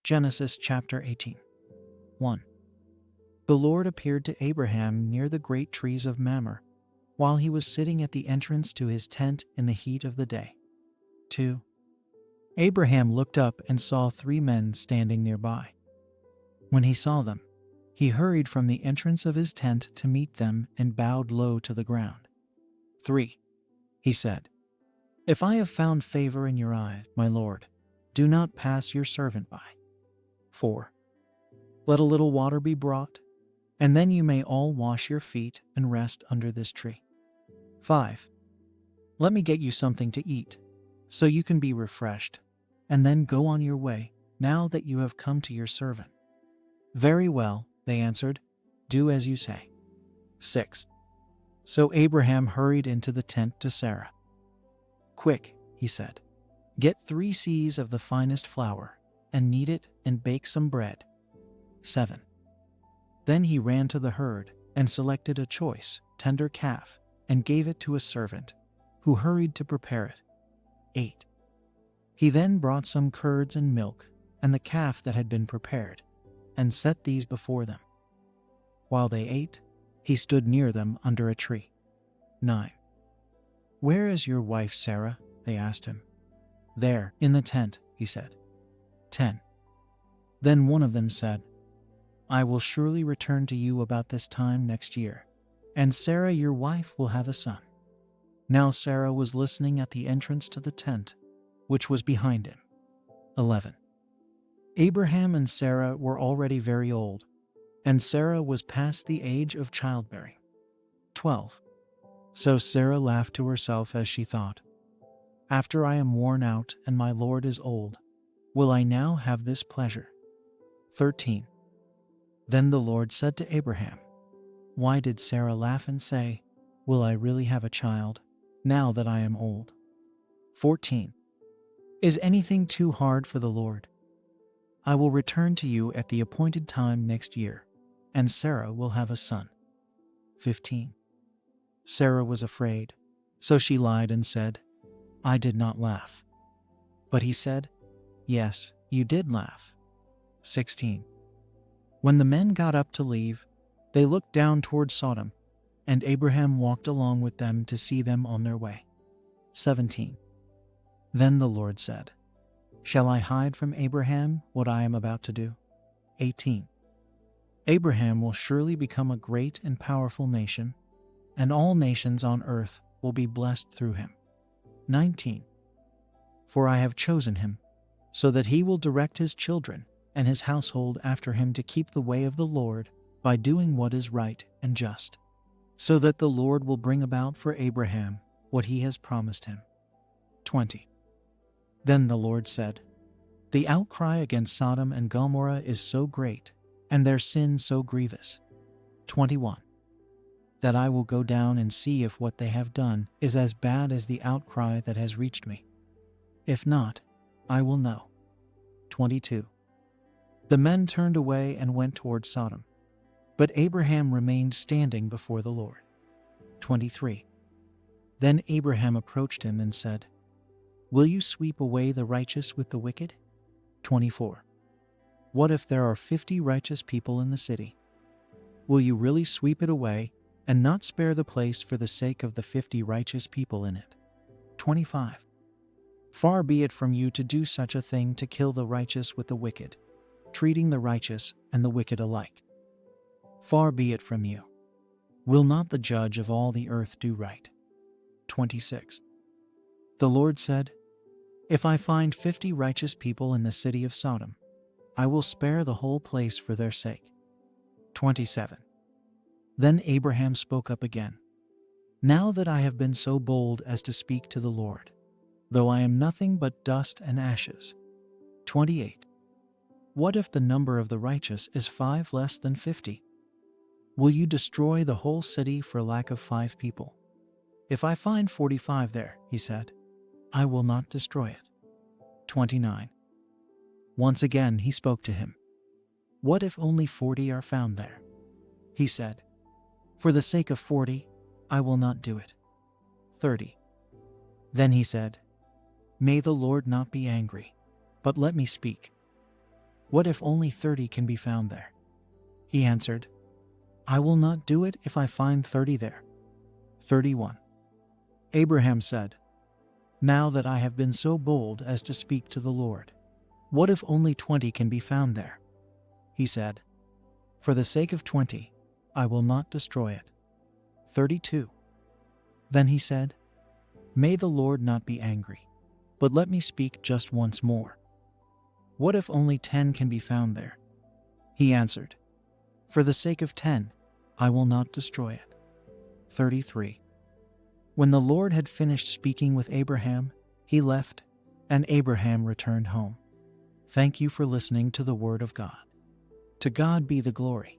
Genesis chapter 18. 1. The Lord appeared to Abraham near the great trees of Mamre, while he was sitting at the entrance to his tent in the heat of the day. 2. Abraham looked up and saw 3 men standing nearby. When he saw them, he hurried from the entrance of his tent to meet them and bowed low to the ground. 3. He said, "If I have found favor in your eyes, my Lord, do not pass your servant by." 4. Let a little water be brought, and then you may all wash your feet and rest under this tree. 5. Let me get you something to eat, so you can be refreshed, and then go on your way, now that you have come to your servant. Very well, they answered, do as you say. 6. So Abraham hurried into the tent to Sarah. Quick, he said, get 3 seahs of the finest flour, and knead it and bake some bread. 7. Then he ran to the herd and selected a choice, tender calf, and gave it to a servant, who hurried to prepare it. 8. He then brought some curds and milk, and the calf that had been prepared, and set these before them. While they ate, he stood near them under a tree. 9. Where is your wife Sarah? They asked him. There, in the tent, he said. 10. Then one of them said, I will surely return to you about this time next year, and Sarah your wife will have a son. Now Sarah was listening at the entrance to the tent, which was behind him. 11. Abraham and Sarah were already very old, and Sarah was past the age of childbearing. 12. So Sarah laughed to herself as she thought, after I am worn out and my Lord is old, will I now have this pleasure? 13. Then the Lord said to Abraham, why did Sarah laugh and say, will I really have a child, now that I am old? 14. Is anything too hard for the Lord? I will return to you at the appointed time next year, and Sarah will have a son. 15. Sarah was afraid, so she lied and said, I did not laugh. But he said, yes, you did laugh. 16. When the men got up to leave, they looked down toward Sodom, and Abraham walked along with them to see them on their way. 17. Then the Lord said, shall I hide from Abraham what I am about to do? 18. Abraham will surely become a great and powerful nation, and all nations on earth will be blessed through him. 19. For I have chosen him, so that he will direct his children and his household after him to keep the way of the Lord by doing what is right and just, so that the Lord will bring about for Abraham what he has promised him. 20. Then the Lord said, the outcry against Sodom and Gomorrah is so great, and their sin so grievous. 21. That I will go down and see if what they have done is as bad as the outcry that has reached me. If not, I will know. 22. The men turned away and went toward Sodom, but Abraham remained standing before the Lord. 23. Then Abraham approached him and said, will you sweep away the righteous with the wicked? 24. What if there are 50 righteous people in the city? Will you really sweep it away and not spare the place for the sake of the 50 righteous people in it? 25. Far be it from you to do such a thing, to kill the righteous with the wicked, treating the righteous and the wicked alike. Far be it from you. Will not the judge of all the earth do right? 26. The Lord said, if I find 50 righteous people in the city of Sodom, I will spare the whole place for their sake. 27. Then Abraham spoke up again. Now that I have been so bold as to speak to the Lord, though I am nothing but dust and ashes. 28. What if the number of the righteous is 5 less than 50? Will you destroy the whole city for lack of 5 people? If I find 45 there, he said, I will not destroy it. 29. Once again he spoke to him. What if only 40 are found there? He said, for the sake of 40, I will not do it. 30. Then he said, may the Lord not be angry, but let me speak. What if only 30 can be found there? He answered, I will not do it if I find 30 there. 31. Abraham said, Now that I have been so bold as to speak to the Lord, what if only 20 can be found there? He said, For the sake of 20, I will not destroy it. 32. Then he said, May the Lord not be angry, but let me speak just once more. What if only 10 can be found there? He answered, For the sake of 10, I will not destroy it. 33. When the Lord had finished speaking with Abraham, he left, and Abraham returned home. Thank you for listening to the Word of God. To God be the glory.